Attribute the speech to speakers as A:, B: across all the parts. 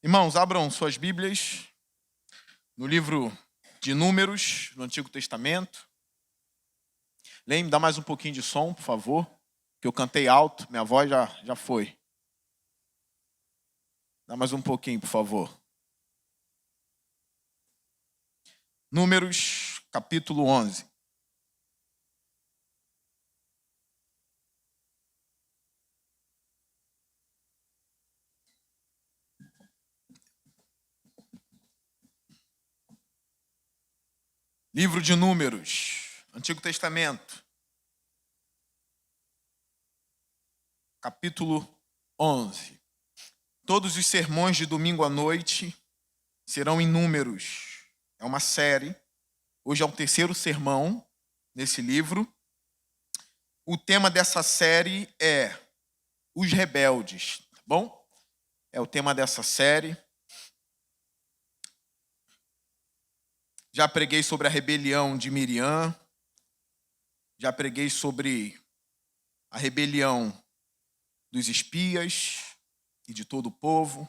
A: Irmãos, abram suas Bíblias no livro de Números, no Antigo Testamento. Lembra, dá mais um pouquinho de som, por favor, que eu cantei alto, minha voz já foi. Dá mais um pouquinho, por favor. Números, capítulo 11. Livro de Números, Antigo Testamento, capítulo 11. Todos os sermões de domingo à noite serão em Números. É uma série. Hoje é o terceiro sermão nesse livro. O tema dessa série é os rebeldes, tá bom? É o tema dessa série. Já preguei sobre a rebelião de Miriam. Já preguei sobre a rebelião dos espias e de todo o povo.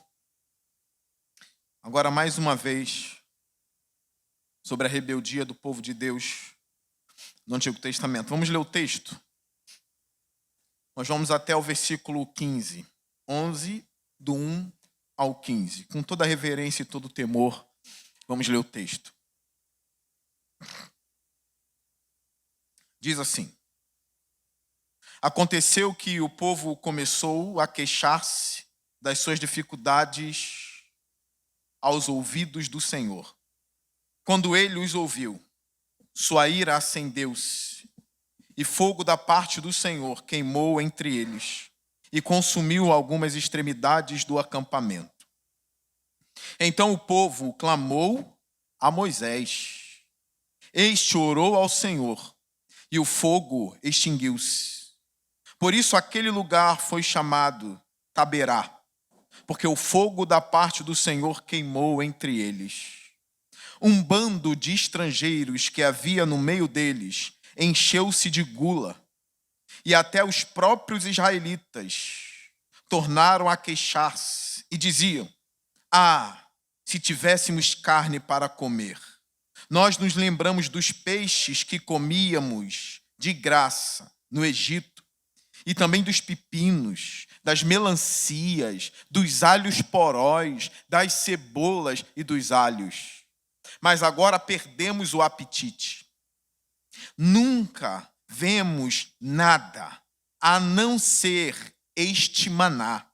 A: Agora, mais uma vez, sobre a rebeldia do povo de Deus no Antigo Testamento. Vamos ler o texto? Nós vamos até o versículo 15. 11, do 1 ao 15. Com toda a reverência e todo o temor, vamos ler o texto. Diz assim: Aconteceu que o povo começou a queixar-se das suas dificuldades aos ouvidos do Senhor. Quando ele os ouviu, sua ira acendeu-se, e fogo da parte do Senhor queimou entre eles, e consumiu algumas extremidades do acampamento. Então o povo clamou a Moisés. Este orou ao Senhor, e o fogo extinguiu-se. Por isso aquele lugar foi chamado Taberá, porque o fogo da parte do Senhor queimou entre eles. Um bando de estrangeiros que havia no meio deles encheu-se de gula, e até os próprios israelitas tornaram a queixar-se e diziam: se tivéssemos carne para comer! Nós nos lembramos dos peixes que comíamos de graça no Egito, e também dos pepinos, das melancias, dos alhos poróis, das cebolas e dos alhos. Mas agora perdemos o apetite. Nunca vemos nada a não ser este maná.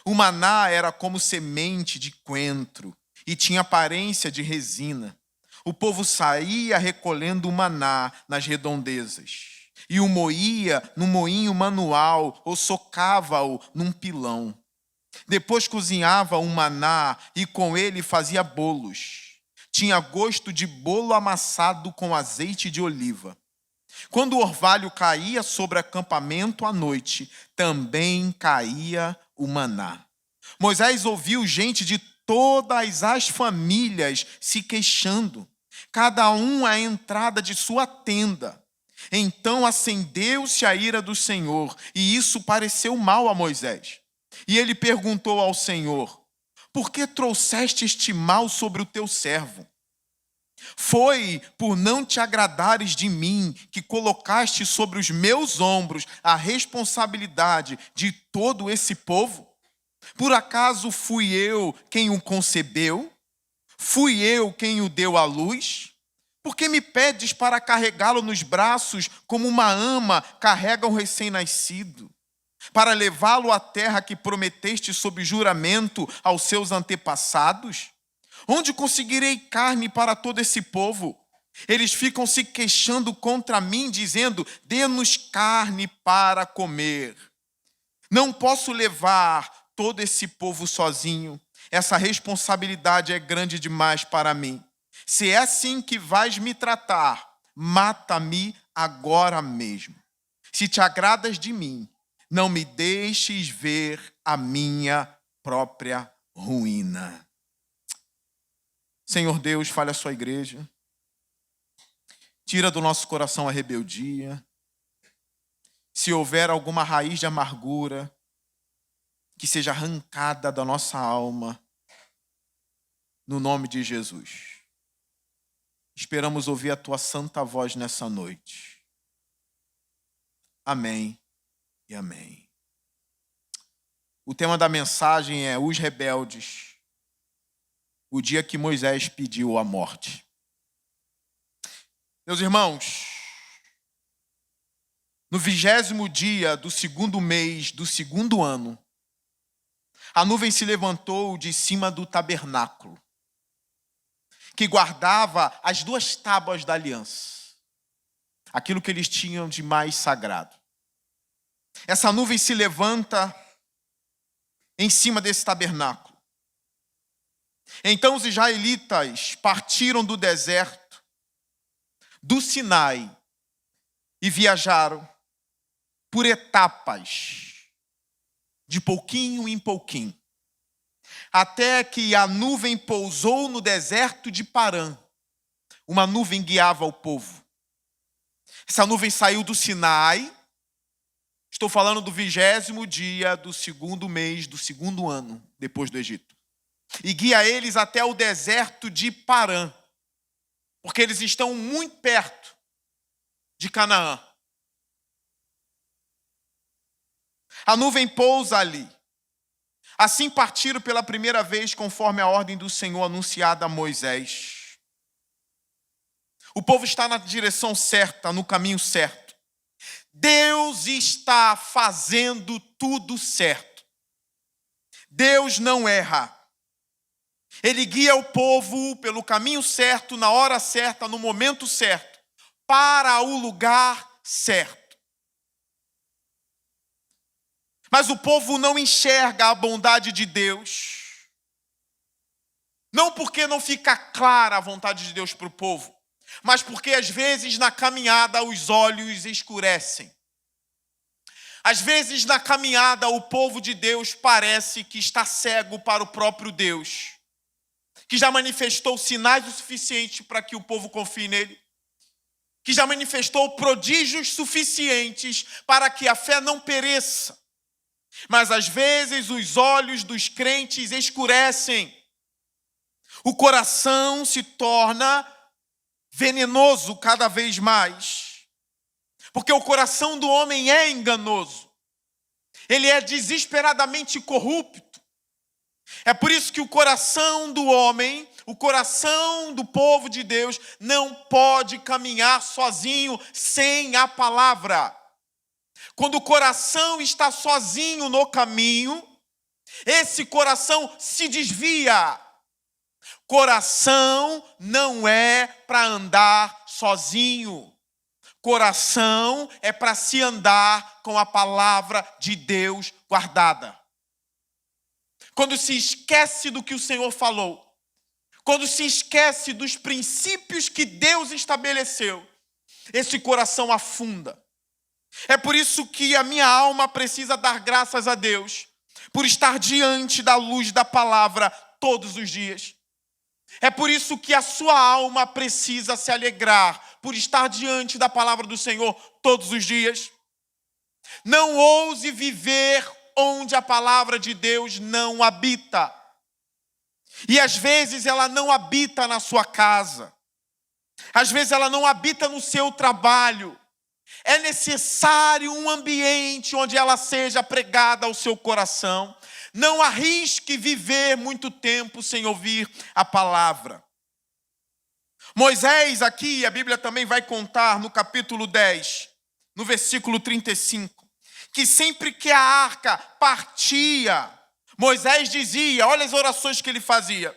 A: O maná era como semente de coentro e tinha aparência de resina. O povo saía recolhendo o maná nas redondezas e o moía no moinho manual ou socava-o num pilão. Depois cozinhava o maná e com ele fazia bolos. Tinha gosto de bolo amassado com azeite de oliva. Quando o orvalho caía sobre o acampamento à noite, também caía o maná. Moisés ouviu gente de todas as famílias se queixando, cada um à entrada de sua tenda. Então acendeu-se a ira do Senhor, e isso pareceu mal a Moisés. E ele perguntou ao Senhor: por que trouxeste este mal sobre o teu servo? Foi por não te agradares de mim que colocaste sobre os meus ombros a responsabilidade de todo esse povo? Por acaso fui eu quem o concebeu? Fui eu quem o deu à luz? Por que me pedes para carregá-lo nos braços como uma ama carrega um recém-nascido? Para levá-lo à terra que prometeste sob juramento aos seus antepassados? Onde conseguirei carne para todo esse povo? Eles ficam se queixando contra mim, dizendo: dê-nos carne para comer. Não posso levar todo esse povo sozinho. Essa responsabilidade é grande demais para mim. Se é assim que vais me tratar, mata-me agora mesmo. Se te agradas de mim, não me deixes ver a minha própria ruína. Senhor Deus, fale à sua igreja. Tira do nosso coração a rebeldia. Se houver alguma raiz de amargura, que seja arrancada da nossa alma, no nome de Jesus. Esperamos ouvir a tua santa voz nessa noite. Amém e amém. O tema da mensagem é os rebeldes, o dia que Moisés pediu a morte. Meus irmãos, no 20º dia do 2º mês do 2º ano, a nuvem se levantou de cima do tabernáculo, que guardava as 2 tábuas da aliança, aquilo que eles tinham de mais sagrado. Essa nuvem se levanta em cima desse tabernáculo. Então os israelitas partiram do deserto, do Sinai, e viajaram por etapas, de pouquinho em pouquinho, até que a nuvem pousou no deserto de Parã. Uma nuvem guiava o povo. Essa nuvem saiu do Sinai. Estou falando do 20º dia do 2º mês do 2º ano depois do Egito. E guia eles até o deserto de Parã, porque eles estão muito perto de Canaã. A nuvem pousa ali. Assim partiram pela primeira vez, conforme a ordem do Senhor anunciada a Moisés. O povo está na direção certa, no caminho certo. Deus está fazendo tudo certo. Deus não erra. Ele guia o povo pelo caminho certo, na hora certa, no momento certo, para o lugar certo. Mas o povo não enxerga a bondade de Deus. Não porque não fica clara a vontade de Deus para o povo, mas porque às vezes na caminhada os olhos escurecem. Às vezes na caminhada o povo de Deus parece que está cego para o próprio Deus, que já manifestou sinais o suficiente para que o povo confie nele, que já manifestou prodígios suficientes para que a fé não pereça. Mas às vezes os olhos dos crentes escurecem. O coração se torna venenoso cada vez mais. Porque o coração do homem é enganoso. Ele é desesperadamente corrupto. É por isso que o coração do homem, o coração do povo de Deus, não pode caminhar sozinho sem a palavra. Quando o coração está sozinho no caminho, esse coração se desvia. Coração não é para andar sozinho. Coração é para se andar com a palavra de Deus guardada. Quando se esquece do que o Senhor falou, quando se esquece dos princípios que Deus estabeleceu, esse coração afunda. É por isso que a minha alma precisa dar graças a Deus por estar diante da luz da palavra todos os dias. É por isso que a sua alma precisa se alegrar por estar diante da palavra do Senhor todos os dias. Não ouse viver onde a palavra de Deus não habita. E às vezes ela não habita na sua casa. Às vezes ela não habita no seu trabalho. É necessário um ambiente onde ela seja pregada ao seu coração. Não arrisque viver muito tempo sem ouvir a palavra. Moisés aqui, a Bíblia também vai contar no capítulo 10, no versículo 35, que sempre que a arca partia, Moisés dizia, olha as orações que ele fazia,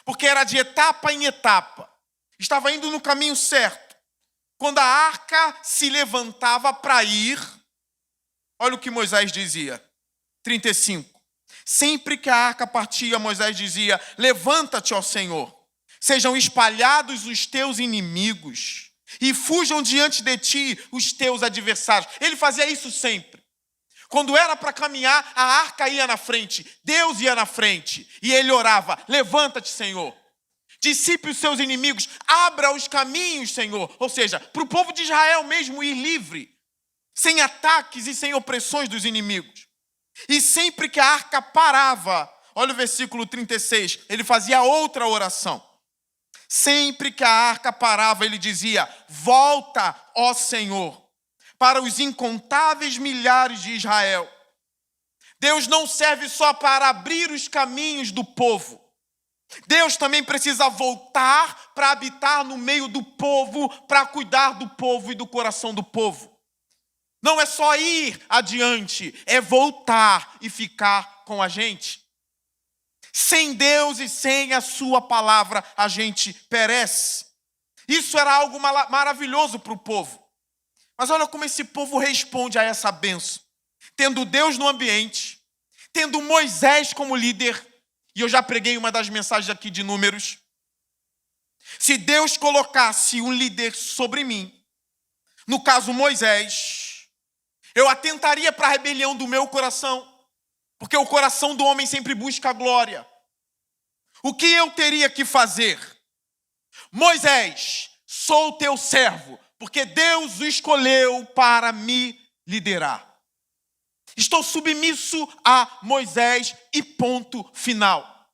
A: porque era de etapa em etapa, estava indo no caminho certo. Quando a arca se levantava para ir, olha o que Moisés dizia, 35. Sempre que a arca partia, Moisés dizia, levanta-te, ó Senhor, sejam espalhados os teus inimigos e fujam diante de ti os teus adversários. Ele fazia isso sempre. Quando era para caminhar, a arca ia na frente, Deus ia na frente e ele orava, levanta-te, Senhor. Dissipe os seus inimigos, abra os caminhos, Senhor. Ou seja, para o povo de Israel mesmo ir livre, sem ataques e sem opressões dos inimigos. E sempre que a arca parava, olha o versículo 36, ele fazia outra oração. Sempre que a arca parava, ele dizia: volta, ó Senhor, para os incontáveis milhares de Israel. Deus não serve só para abrir os caminhos do povo. Deus também precisa voltar para habitar no meio do povo, para cuidar do povo e do coração do povo. Não é só ir adiante, é voltar e ficar com a gente. Sem Deus e sem a sua palavra, a gente perece. Isso era algo maravilhoso para o povo. Mas olha como esse povo responde a essa bênção. Tendo Deus no ambiente, tendo Moisés como líder, e eu já preguei uma das mensagens aqui de Números. Se Deus colocasse um líder sobre mim, no caso Moisés, eu atentaria para a rebelião do meu coração, porque o coração do homem sempre busca a glória. O que eu teria que fazer? Moisés, sou teu servo, porque Deus o escolheu para me liderar. Estou submisso a Moisés e ponto final.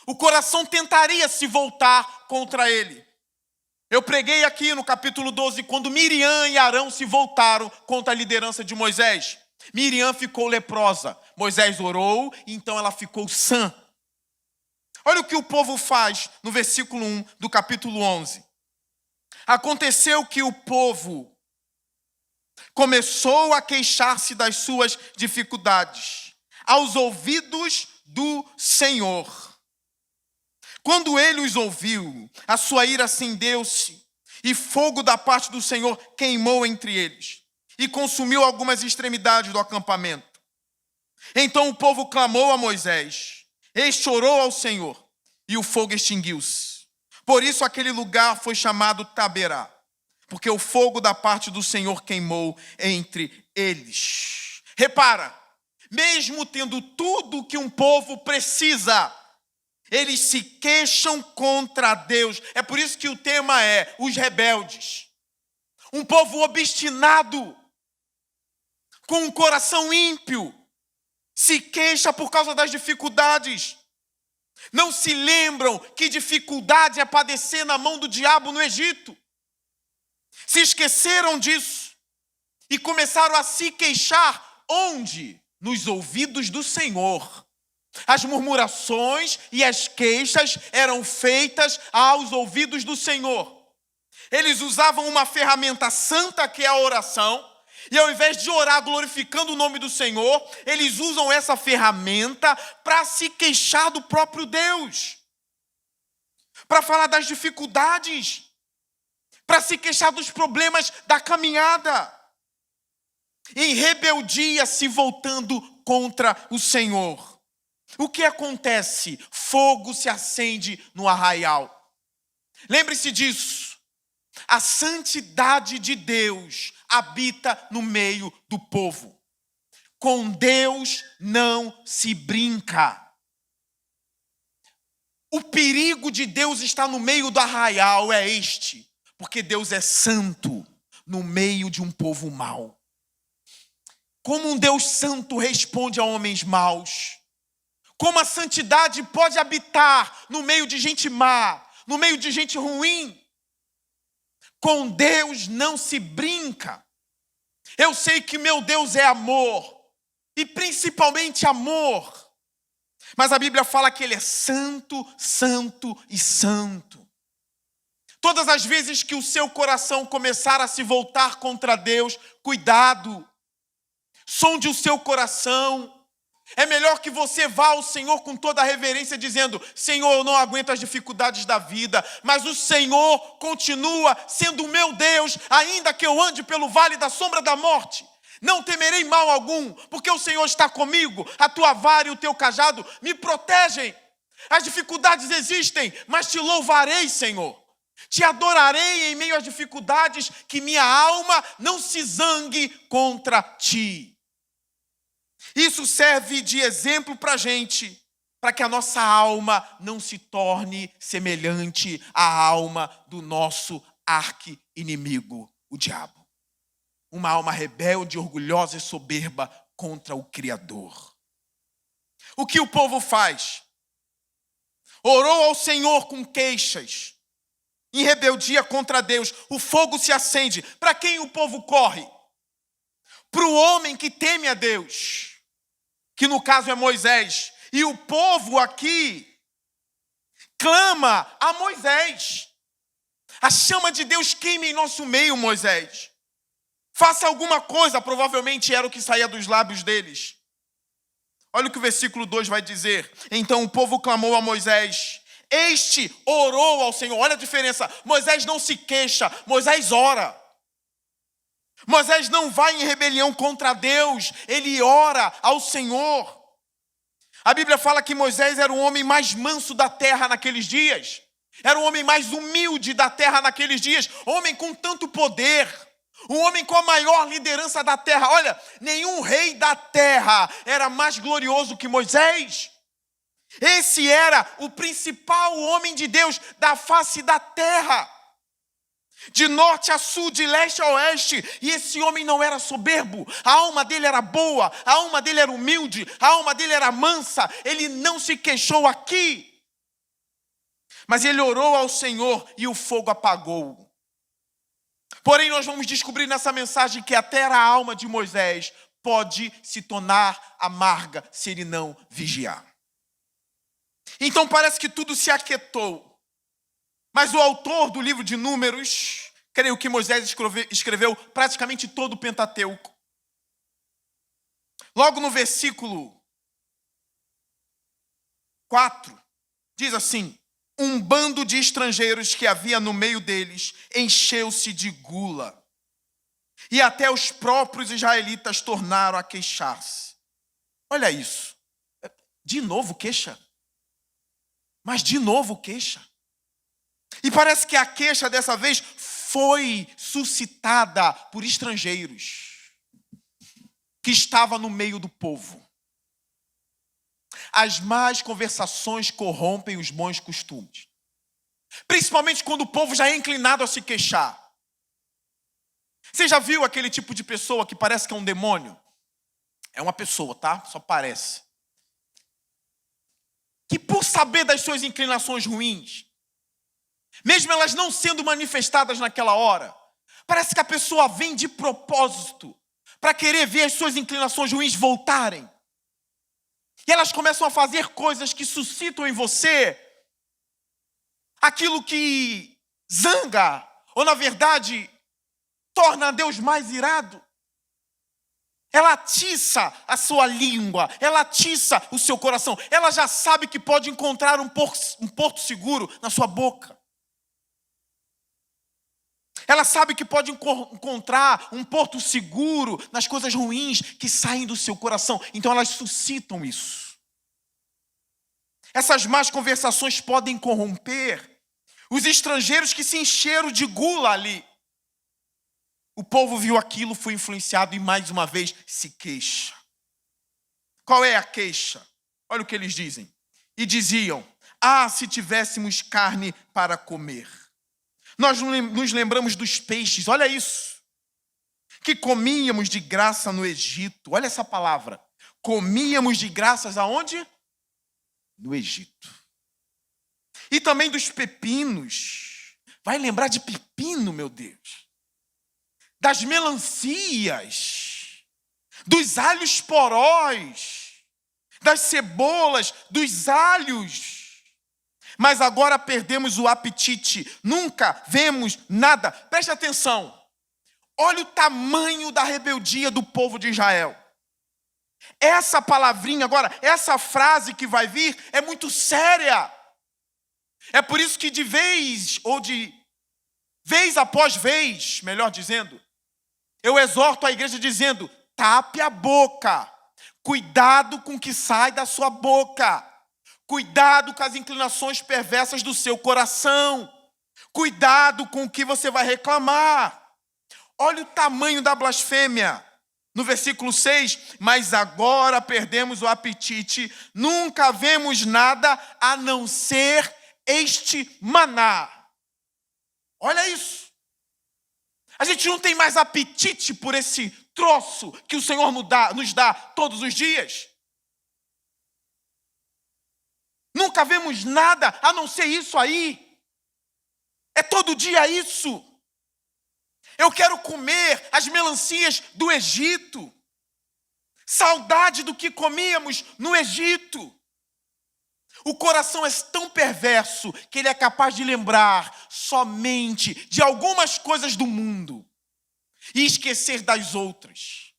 A: O coração tentaria se voltar contra ele. Eu preguei aqui no capítulo 12, quando Miriam e Arão se voltaram contra a liderança de Moisés. Miriam ficou leprosa. Moisés orou, e então ela ficou sã. Olha o que o povo faz no versículo 1 do capítulo 11. Aconteceu que o povo começou a queixar-se das suas dificuldades aos ouvidos do Senhor. Quando ele os ouviu, a sua ira acendeu-se, e fogo da parte do Senhor queimou entre eles, e consumiu algumas extremidades do acampamento. Então o povo clamou a Moisés, este orou ao Senhor, e o fogo extinguiu-se. Por isso aquele lugar foi chamado Taberá, porque o fogo da parte do Senhor queimou entre eles. Repara, mesmo tendo tudo que um povo precisa, eles se queixam contra Deus. É por isso que o tema é os rebeldes. Um povo obstinado, com um coração ímpio, se queixa por causa das dificuldades. Não se lembram que dificuldade é padecer na mão do diabo no Egito. Se esqueceram disso e começaram a se queixar. Onde? Nos ouvidos do Senhor. As murmurações e as queixas eram feitas aos ouvidos do Senhor. Eles usavam uma ferramenta santa que é a oração, e ao invés de orar glorificando o nome do Senhor, eles usam essa ferramenta para se queixar do próprio Deus, para falar das dificuldades, para se queixar dos problemas da caminhada, em rebeldia se voltando contra o Senhor. O que acontece? Fogo se acende no arraial. Lembre-se disso. A santidade de Deus habita no meio do povo. Com Deus não se brinca. O perigo de Deus estar no meio do arraial é este. Porque Deus é santo no meio de um povo mau. Como um Deus santo responde a homens maus? Como a santidade pode habitar no meio de gente má, no meio de gente ruim? Com Deus não se brinca. Eu sei que meu Deus é amor, e principalmente amor. Mas a Bíblia fala que Ele é santo, santo e santo. Todas as vezes que o seu coração começar a se voltar contra Deus, cuidado. Sonde o seu coração. É melhor que você vá ao Senhor com toda a reverência, dizendo: Senhor, eu não aguento as dificuldades da vida, mas o Senhor continua sendo o meu Deus, ainda que eu ande pelo vale da sombra da morte. Não temerei mal algum, porque o Senhor está comigo, a tua vara e o teu cajado me protegem. As dificuldades existem, mas te louvarei, Senhor. Te adorarei em meio às dificuldades, que minha alma não se zangue contra ti. Isso serve de exemplo para a gente, para que a nossa alma não se torne semelhante à alma do nosso arqui-inimigo, o diabo. Uma alma rebelde, orgulhosa e soberba contra o Criador. O que o povo faz? Orou ao Senhor com queixas, em rebeldia contra Deus. O fogo se acende. Para quem o povo corre? Para o homem que teme a Deus, que no caso é Moisés. E o povo aqui clama a Moisés. A chama de Deus queima em nosso meio, Moisés. Faça alguma coisa, provavelmente era o que saía dos lábios deles. Olha o que o versículo 2 vai dizer. Então o povo clamou a Moisés. Este orou ao Senhor. Olha a diferença. Moisés não se queixa, Moisés ora. Moisés não vai em rebelião contra Deus, ele ora ao Senhor. A Bíblia fala que Moisés era o homem mais manso da terra naqueles dias. Era o homem mais humilde da terra naqueles dias. Homem com tanto poder. Um homem com a maior liderança da terra. Olha, nenhum rei da terra era mais glorioso que Moisés. Esse era o principal homem de Deus da face da terra. De norte a sul, de leste a oeste. E esse homem não era soberbo. A alma dele era boa. A alma dele era humilde. A alma dele era mansa. Ele não se queixou aqui. Mas ele orou ao Senhor e o fogo apagou. Porém, nós vamos descobrir nessa mensagem que até a alma de Moisés pode se tornar amarga se ele não vigiar. Então parece que tudo se aquietou. Mas o autor do livro de Números, creio que Moisés escreveu praticamente todo o Pentateuco. Logo no versículo 4, diz assim: um bando de estrangeiros que havia no meio deles encheu-se de gula. E até os próprios israelitas tornaram a queixar-se. Olha isso. De novo queixa. Mas de novo queixa. E parece que a queixa dessa vez foi suscitada por estrangeiros que estavam no meio do povo. As más conversações corrompem os bons costumes. Principalmente quando o povo já é inclinado a se queixar. Você já viu aquele tipo de pessoa que parece que é um demônio? É uma pessoa, tá? Só parece. Que por saber das suas inclinações ruins, mesmo elas não sendo manifestadas naquela hora, parece que a pessoa vem de propósito para querer ver as suas inclinações ruins voltarem. E elas começam a fazer coisas que suscitam em você aquilo que zanga, ou na verdade, torna Deus mais irado. Ela atiça a sua língua, ela atiça o seu coração. Ela já sabe que pode encontrar um porto seguro na sua boca. Ela sabe que pode encontrar um porto seguro nas coisas ruins que saem do seu coração. Então elas suscitam isso. Essas más conversações podem corromper os estrangeiros que se encheram de gula ali. O povo viu aquilo, foi influenciado e mais uma vez se queixa. Qual é a queixa? Olha o que eles dizem. E diziam: ah, se tivéssemos carne para comer. Nós nos lembramos dos peixes, olha isso. Que comíamos de graça no Egito. Olha essa palavra. Comíamos de graças aonde? No Egito. E também dos pepinos. Vai lembrar de pepino, meu Deus. Das melancias, dos alhos porós, das cebolas, dos alhos. Mas agora perdemos o apetite, nunca vemos nada. Preste atenção, olha o tamanho da rebeldia do povo de Israel. Essa palavrinha agora, essa frase que vai vir é muito séria. É por isso que de vez após vez, melhor dizendo, eu exorto a igreja dizendo: tape a boca, cuidado com o que sai da sua boca, cuidado com as inclinações perversas do seu coração, cuidado com o que você vai reclamar. Olha o tamanho da blasfêmia. No versículo 6, mas agora perdemos o apetite, nunca vemos nada a não ser este maná. Olha isso. A gente não tem mais apetite por esse troço que o Senhor nos dá todos os dias. Nunca vemos nada a não ser isso aí. É todo dia isso. Eu quero comer as melancias do Egito. Saudade do que comíamos no Egito. O coração é tão perverso que ele é capaz de lembrar somente de algumas coisas do mundo e esquecer das outras.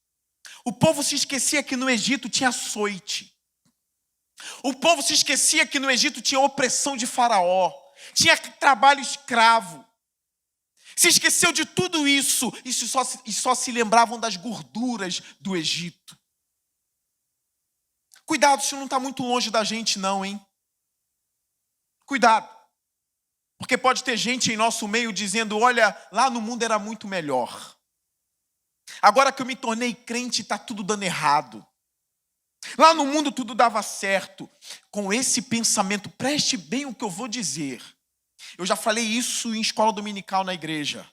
A: O povo se esquecia que no Egito tinha açoite. O povo se esquecia que no Egito tinha opressão de Faraó, tinha trabalho escravo. Se esqueceu de tudo isso e só se lembravam das gorduras do Egito. Cuidado, isso não está muito longe da gente não, hein? Cuidado. Porque pode ter gente em nosso meio dizendo, olha, lá no mundo era muito melhor. Agora que eu me tornei crente, está tudo dando errado. Lá no mundo tudo dava certo. Com esse pensamento, preste bem o que eu vou dizer. Eu já falei isso em escola dominical na igreja.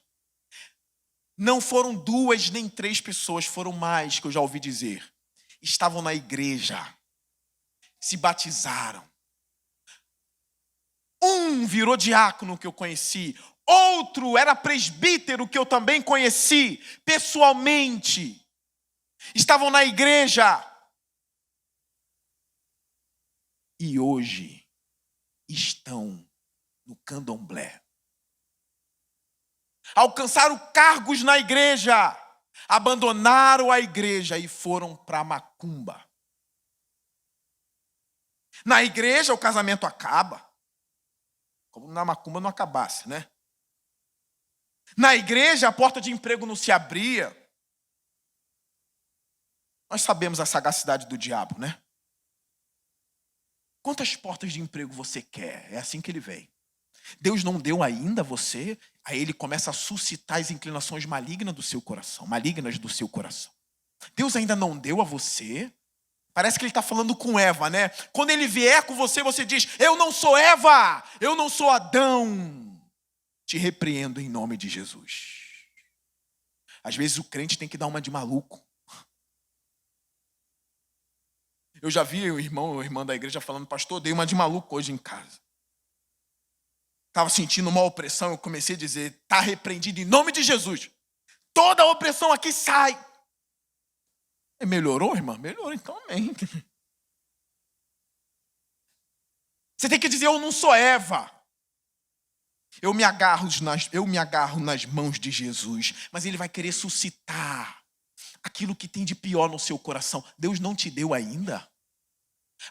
A: Não foram 2 nem 3 pessoas, foram mais que eu já ouvi dizer. Estavam na igreja, se batizaram. Um virou diácono que eu conheci, outro era presbítero que eu também conheci pessoalmente. Estavam na igreja. E hoje estão no candomblé. Alcançaram cargos na igreja, abandonaram a igreja e foram para a macumba. Na igreja o casamento acaba, como na macumba não acabasse, né? Na igreja a porta de emprego não se abria. Nós sabemos a sagacidade do diabo, né? Quantas portas de emprego você quer? É assim que ele vem. Deus não deu ainda a você, aí ele começa a suscitar as inclinações malignas do seu coração. Deus ainda não deu a você. Parece que ele está falando com Eva, né? Quando ele vier com você, você diz, eu não sou Eva, eu não sou Adão. Te repreendo em nome de Jesus. Às vezes o crente tem que dar uma de maluco. Eu já vi o irmão ou irmã da igreja falando, pastor, dei uma de maluco hoje em casa. Estava sentindo uma opressão, eu comecei a dizer, está repreendido em nome de Jesus. Toda a opressão aqui sai. E melhorou, irmã? Melhorou, então amém. Você tem que dizer, eu não sou Eva. Eu me agarro nas mãos de Jesus, mas ele vai querer suscitar aquilo que tem de pior no seu coração. Deus não te deu ainda.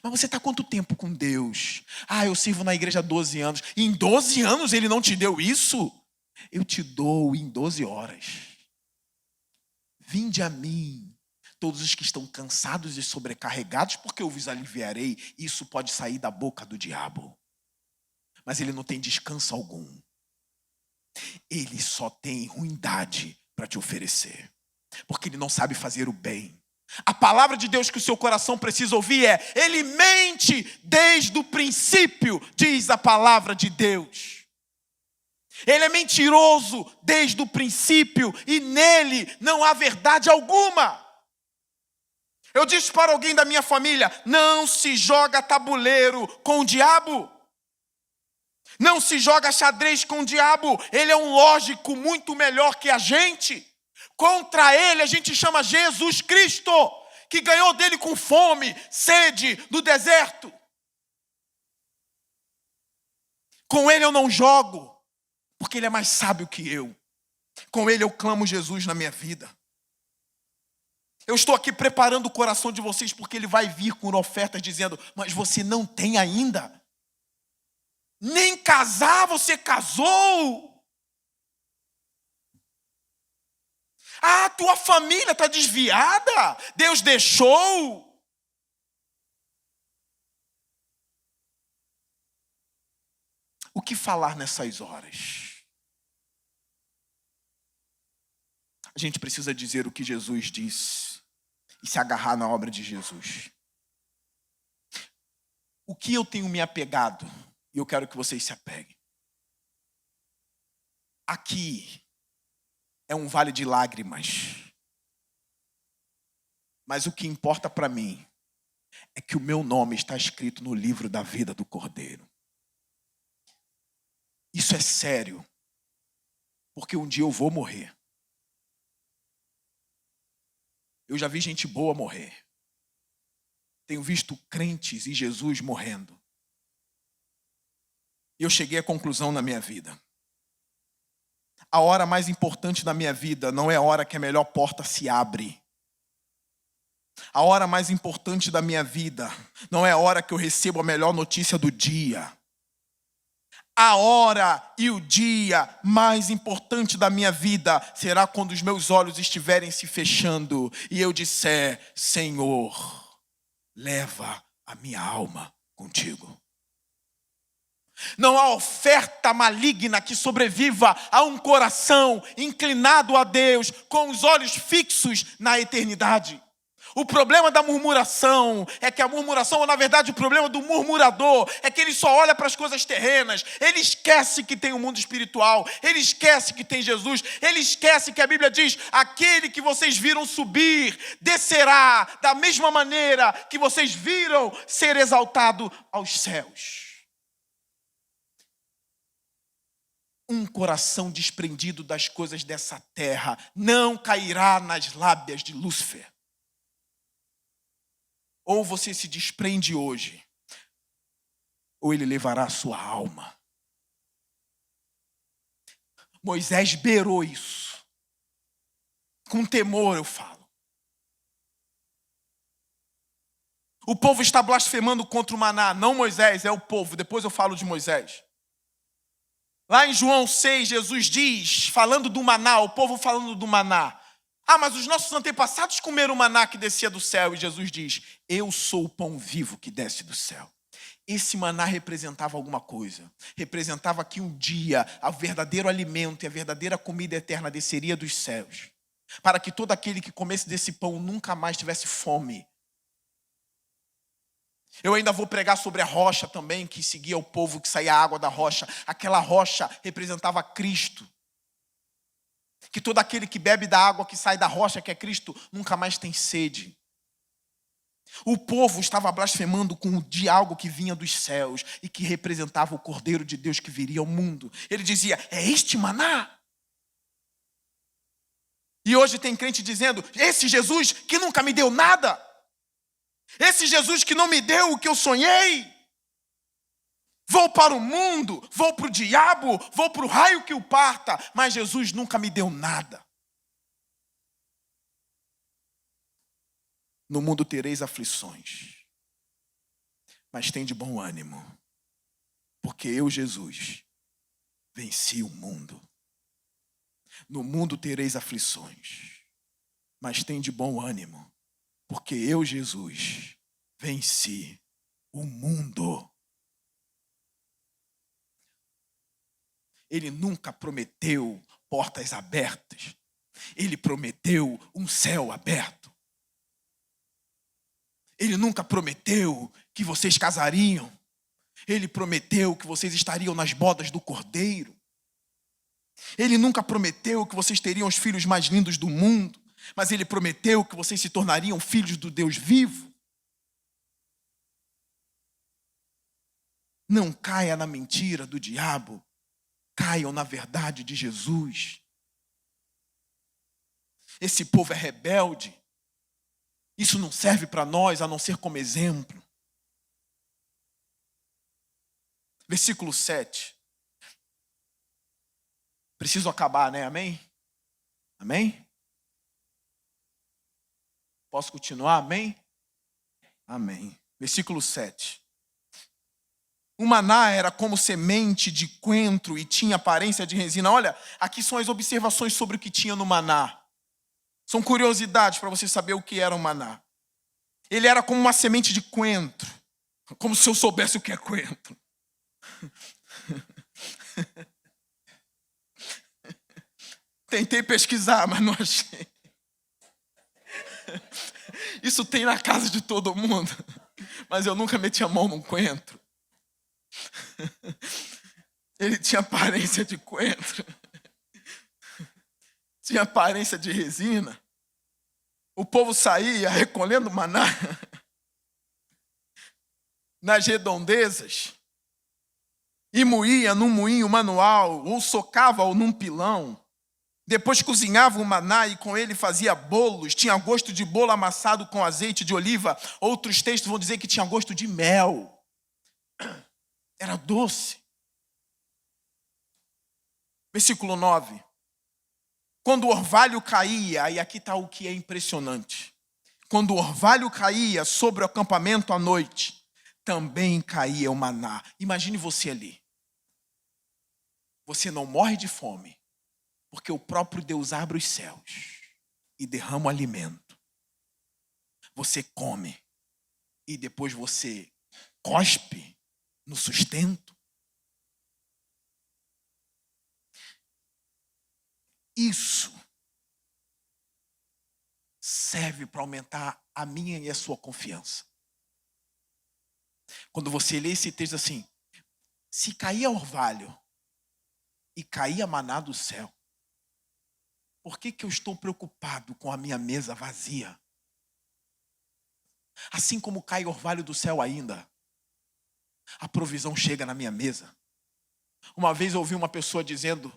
A: Mas você está há quanto tempo com Deus? Eu sirvo na igreja há 12 anos. E em 12 anos ele não te deu isso? Eu te dou em 12 horas. Vinde a mim, todos os que estão cansados e sobrecarregados, porque eu vos aliviarei. Isso pode sair da boca do diabo. Mas ele não tem descanso algum. Ele só tem ruindade para te oferecer. Porque ele não sabe fazer o bem. A palavra de Deus que o seu coração precisa ouvir é, ele mente desde o princípio, diz a palavra de Deus. Ele é mentiroso desde o princípio e nele não há verdade alguma. Eu disse para alguém da minha família, não se joga tabuleiro com o diabo. Não se joga xadrez com o diabo. Ele é um lógico muito melhor que a gente. Contra ele a gente chama Jesus Cristo, que ganhou dele com fome, sede, no deserto. Com ele eu não jogo, porque ele é mais sábio que eu. Com ele eu clamo Jesus na minha vida. Eu estou aqui preparando o coração de vocês, porque ele vai vir com ofertas dizendo, mas você não tem ainda. Nem casar você casou. Tua família está desviada. Deus deixou. O que falar nessas horas? A gente precisa dizer o que Jesus disse. e se agarrar na obra de Jesus. O que eu tenho me apegado, e eu quero que vocês se apeguem. Aqui é um vale de lágrimas. Mas o que importa para mim é que o meu nome está escrito no livro da vida do Cordeiro. Isso é sério, porque um dia eu vou morrer. Eu já vi gente boa morrer. Tenho visto crentes em Jesus morrendo. E eu cheguei à conclusão na minha vida. A hora mais importante da minha vida não é a hora que a melhor porta se abre. A hora mais importante da minha vida não é a hora que eu recebo a melhor notícia do dia. A hora e o dia mais importante da minha vida será quando os meus olhos estiverem se fechando e eu disser: Senhor, leva a minha alma contigo. Não há oferta maligna que sobreviva a um coração inclinado a Deus, com os olhos fixos na eternidade. O problema da murmuração é que a murmuração, ou na verdade o problema do murmurador, é que ele só olha para as coisas terrenas. Ele esquece que tem o mundo espiritual, ele esquece que tem Jesus, ele esquece que a Bíblia diz: aquele que vocês viram subir, descerá da mesma maneira que vocês viram ser exaltado aos céus. Um coração desprendido das coisas dessa terra não cairá nas lábias de Lúcifer. Ou você se desprende hoje, ou ele levará a sua alma. Moisés beirou isso. Com temor eu falo. O povo está blasfemando contra o maná. Não Moisés, é o povo. Depois eu falo de Moisés. Lá em João 6, Jesus diz, falando do maná, o povo falando do maná: ah, mas os nossos antepassados comeram o maná que descia do céu. E Jesus diz: eu sou o pão vivo que desce do céu. Esse maná representava alguma coisa. Representava que um dia o verdadeiro alimento e a verdadeira comida eterna desceria dos céus, para que todo aquele que comesse desse pão nunca mais tivesse fome. Eu ainda vou pregar sobre a rocha também, que seguia o povo, que saía a água da rocha. Aquela rocha representava Cristo. Que todo aquele que bebe da água que sai da rocha, que é Cristo, nunca mais tem sede. O povo estava blasfemando de algo que vinha dos céus e que representava o Cordeiro de Deus que viria ao mundo. Ele dizia: é este maná? E hoje tem crente dizendo: esse Jesus que nunca me deu nada, esse Jesus que não me deu o que eu sonhei. Vou para o mundo, vou para o diabo, vou para o raio que o parta, mas Jesus nunca me deu nada. No mundo tereis aflições, mas tem de bom ânimo, porque eu, Jesus, venci o mundo. No mundo tereis aflições, mas tem de bom ânimo, porque eu, Jesus, venci o mundo. Ele nunca prometeu portas abertas. Ele prometeu um céu aberto. Ele nunca prometeu que vocês casariam. Ele prometeu que vocês estariam nas bodas do Cordeiro. Ele nunca prometeu que vocês teriam os filhos mais lindos do mundo, mas ele prometeu que vocês se tornariam filhos do Deus vivo. Não caia na mentira do diabo. Caiam na verdade de Jesus. Esse povo é rebelde. Isso não serve para nós a não ser como exemplo. Versículo 7. Preciso acabar, né? Amém? Amém? Posso continuar? Amém? Amém. Versículo 7. O maná era como semente de coentro e tinha aparência de resina. Olha, aqui são as observações sobre o que tinha no maná. São curiosidades para você saber o que era o maná. Ele era como uma semente de coentro. Como se eu soubesse o que é coentro. Tentei pesquisar, mas não achei. Isso tem na casa de todo mundo. Mas eu nunca meti a mão num coentro. Ele tinha aparência de coentro. Tinha aparência de resina. O povo saía recolhendo maná nas redondezas e moía num moinho manual ou socava-o num pilão. Depois cozinhava o maná e com ele fazia bolos. Tinha gosto de bolo amassado com azeite de oliva. Outros textos vão dizer que tinha gosto de mel. Era doce. Versículo 9. Quando o orvalho caía, e aqui está o que é impressionante. Quando o orvalho caía sobre o acampamento à noite, também caía o maná. Imagine você ali. Você não morre de fome, porque o próprio Deus abre os céus e derrama o alimento. Você come e depois você cospe no sustento. Isso serve para aumentar a minha e a sua confiança. Quando você lê esse texto assim, se caía orvalho e caía maná do céu, por que eu estou preocupado com a minha mesa vazia? Assim como cai orvalho do céu ainda, a provisão chega na minha mesa. Uma vez eu ouvi uma pessoa dizendo: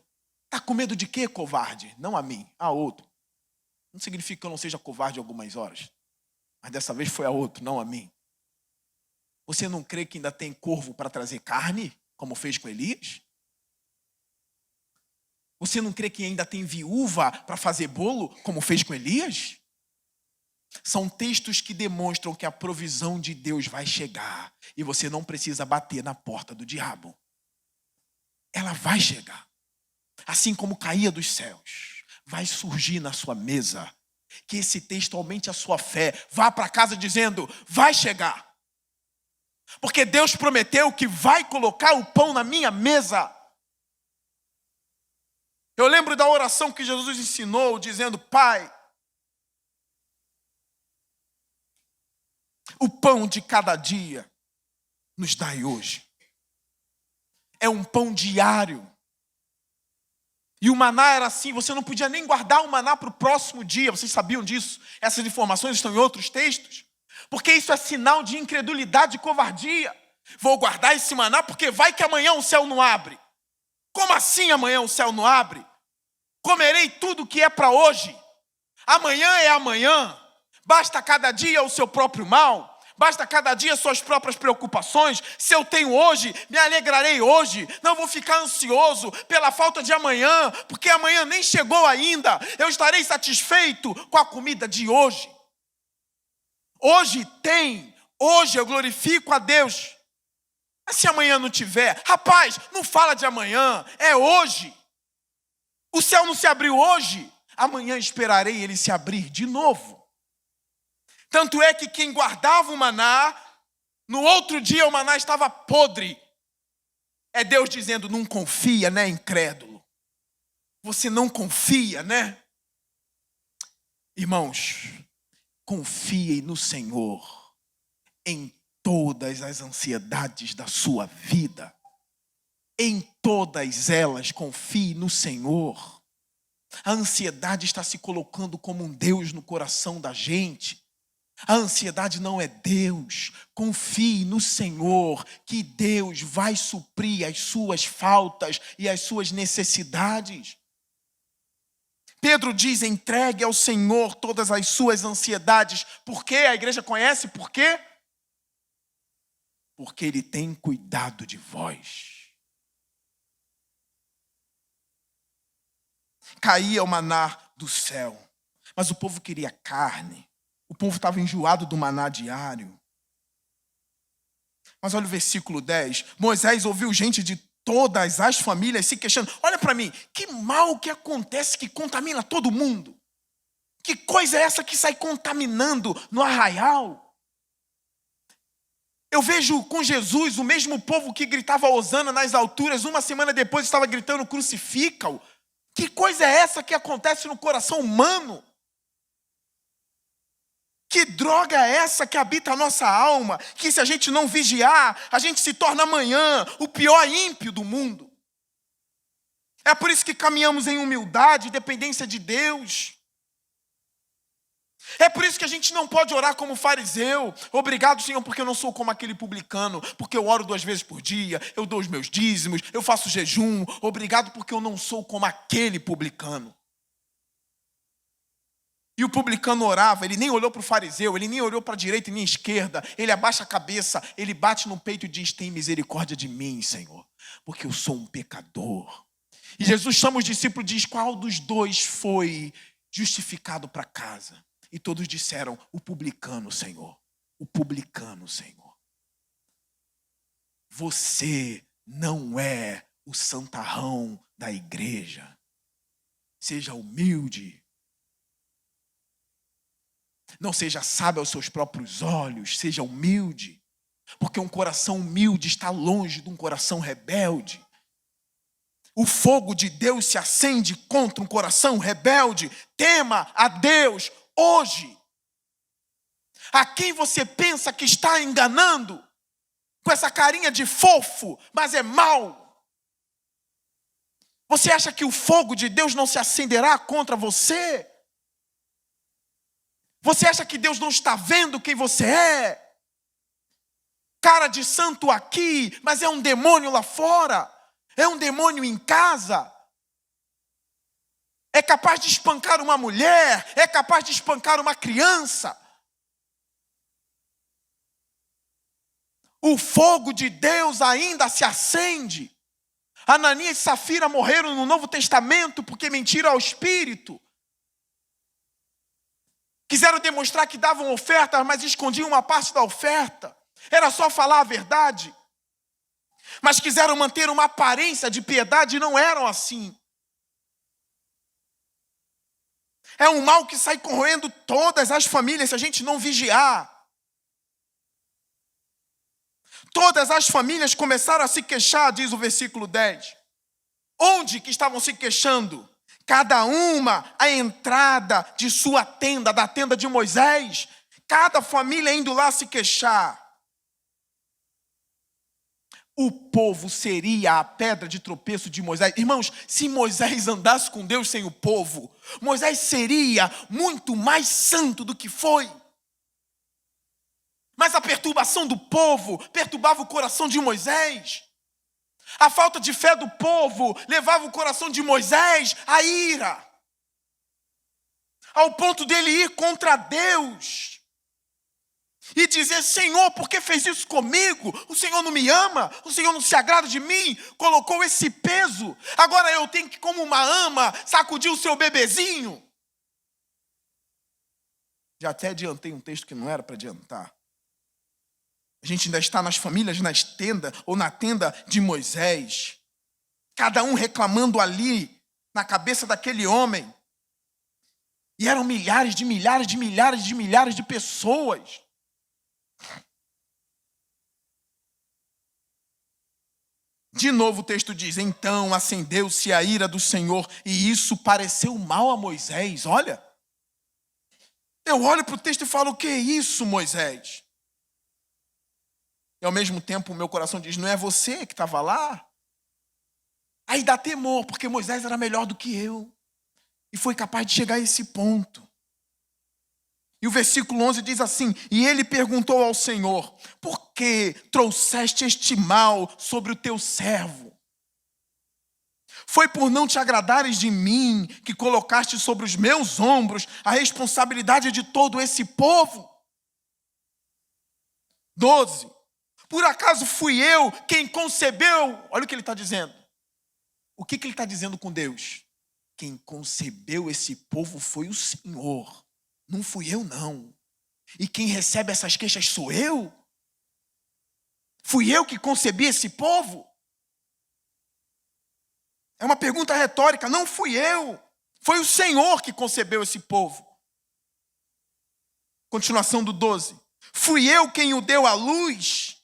A: "Tá com medo de quê, covarde?" Não a mim, a outro. Não significa que eu não seja covarde algumas horas, mas dessa vez foi a outro, não a mim. Você não crê que ainda tem corvo para trazer carne, como fez com Elias? Você não crê que ainda tem viúva para fazer bolo, como fez com Elias? São textos que demonstram que a provisão de Deus vai chegar e você não precisa bater na porta do diabo. Ela vai chegar. Assim como caía dos céus, vai surgir na sua mesa. Que esse texto aumente a sua fé. Vá para casa dizendo: vai chegar. Porque Deus prometeu que vai colocar o pão na minha mesa. Eu lembro da oração que Jesus ensinou, dizendo: Pai, o pão de cada dia nos dai hoje. É um pão diário. E o maná era assim, você não podia nem guardar o maná para o próximo dia. Vocês sabiam disso? Essas informações estão em outros textos. Porque isso é sinal de incredulidade e covardia. Vou guardar esse maná porque vai que amanhã o céu não abre. Como assim amanhã o céu não abre? Comerei tudo que é para hoje. Amanhã é amanhã. Basta cada dia o seu próprio mal. Basta cada dia suas próprias preocupações. Se eu tenho hoje, me alegrarei hoje. Não vou ficar ansioso pela falta de amanhã, porque amanhã nem chegou ainda. Eu estarei satisfeito com a comida de hoje. Hoje tem, hoje eu glorifico a Deus. Mas se amanhã não tiver, rapaz, não fala de amanhã, é hoje. O céu não se abriu hoje, amanhã esperarei ele se abrir de novo. Tanto é que quem guardava o maná, no outro dia o maná estava podre. É Deus dizendo: não confia, né, incrédulo? Você não confia, né? Irmãos, confiem no Senhor em todas as ansiedades da sua vida. Em todas elas, confie no Senhor. A ansiedade está se colocando como um Deus no coração da gente. A ansiedade não é Deus. Confie no Senhor, que Deus vai suprir as suas faltas e as suas necessidades. Pedro diz: entregue ao Senhor todas as suas ansiedades. Por quê? A igreja conhece por quê? Porque Ele tem cuidado de vós. Caía o maná do céu, mas o povo queria carne. O povo estava enjoado do maná diário. Mas olha o versículo 10. Moisés ouviu gente de todas as famílias se queixando. Olha para mim, que mal que acontece que contamina todo mundo. Que coisa é essa que sai contaminando no arraial? Eu vejo com Jesus o mesmo povo que gritava hosana nas alturas, uma semana depois estava gritando crucifica-o. Que coisa é essa que acontece no coração humano? Que droga é essa que habita a nossa alma? Que se a gente não vigiar, a gente se torna amanhã o pior ímpio do mundo. É por isso que caminhamos em humildade e dependência de Deus. É por isso que a gente não pode orar como fariseu. Obrigado, Senhor, porque eu não sou como aquele publicano, porque eu oro 2 vezes por dia, eu dou os meus dízimos, eu faço jejum. Obrigado porque eu não sou como aquele publicano. E o publicano orava, ele nem olhou para o fariseu, ele nem olhou para a direita e nem a esquerda. Ele abaixa a cabeça, ele bate no peito e diz: tem misericórdia de mim, Senhor, porque eu sou um pecador. E Jesus chama os discípulos e diz: qual dos dois foi justificado para casa? E todos disseram: o publicano, Senhor. O publicano, Senhor. Você não é o santarrão da igreja. Seja humilde. Não seja sábio aos seus próprios olhos. Seja humilde. Porque um coração humilde está longe de um coração rebelde. O fogo de Deus se acende contra um coração rebelde. Tema a Deus hoje. A quem você pensa que está enganando? Com essa carinha de fofo, mas é mau. Você acha que o fogo de Deus não se acenderá contra você? Você acha que Deus não está vendo quem você é? Cara de santo aqui, mas é um demônio lá fora. É um demônio em casa. É capaz de espancar uma mulher. É capaz de espancar uma criança. O fogo de Deus ainda se acende. Ananias e Safira morreram no Novo Testamento porque mentiram ao Espírito. Quiseram demonstrar que davam oferta, mas escondiam uma parte da oferta. Era só falar a verdade. Mas quiseram manter uma aparência de piedade e não eram assim. É um mal que sai corroendo todas as famílias se a gente não vigiar. Todas as famílias começaram a se queixar, diz o versículo 10. Onde que estavam se queixando? Cada uma à entrada de sua tenda, da tenda de Moisés. Cada família indo lá se queixar. O povo seria a pedra de tropeço de Moisés. Irmãos, se Moisés andasse com Deus sem o povo, Moisés seria muito mais santo do que foi. Mas a perturbação do povo perturbava o coração de Moisés. A falta de fé do povo levava o coração de Moisés à ira. Ao ponto dele ir contra Deus. E dizer: Senhor, por que fez isso comigo? O Senhor não me ama? O Senhor não se agrada de mim? Colocou esse peso. Agora eu tenho que, como uma ama, sacudir o seu bebezinho. Já até adiantei um texto que não era para adiantar. A gente ainda está nas famílias, nas tendas, ou na tenda de Moisés. Cada um reclamando ali, na cabeça daquele homem. E eram milhares de milhares de milhares de milhares de pessoas. De novo o texto diz: então acendeu-se a ira do Senhor, e isso pareceu mal a Moisés. Olha, eu olho para o texto e falo: o que é isso, Moisés? E ao mesmo tempo o meu coração diz: não é você que estava lá? Aí dá temor, porque Moisés era melhor do que eu. E foi capaz de chegar a esse ponto. E o versículo 11 diz assim: e ele perguntou ao Senhor: por que trouxeste este mal sobre o teu servo? Foi por não te agradares de mim que colocaste sobre os meus ombros a responsabilidade de todo esse povo? 12. Por acaso fui eu quem concebeu? Olha o que ele está dizendo. O que ele está dizendo com Deus? Quem concebeu esse povo foi o Senhor. Não fui eu, não. E quem recebe essas queixas sou eu? Fui eu que concebi esse povo? É uma pergunta retórica. Não fui eu. Foi o Senhor que concebeu esse povo. Continuação do 12. Fui eu quem o deu à luz?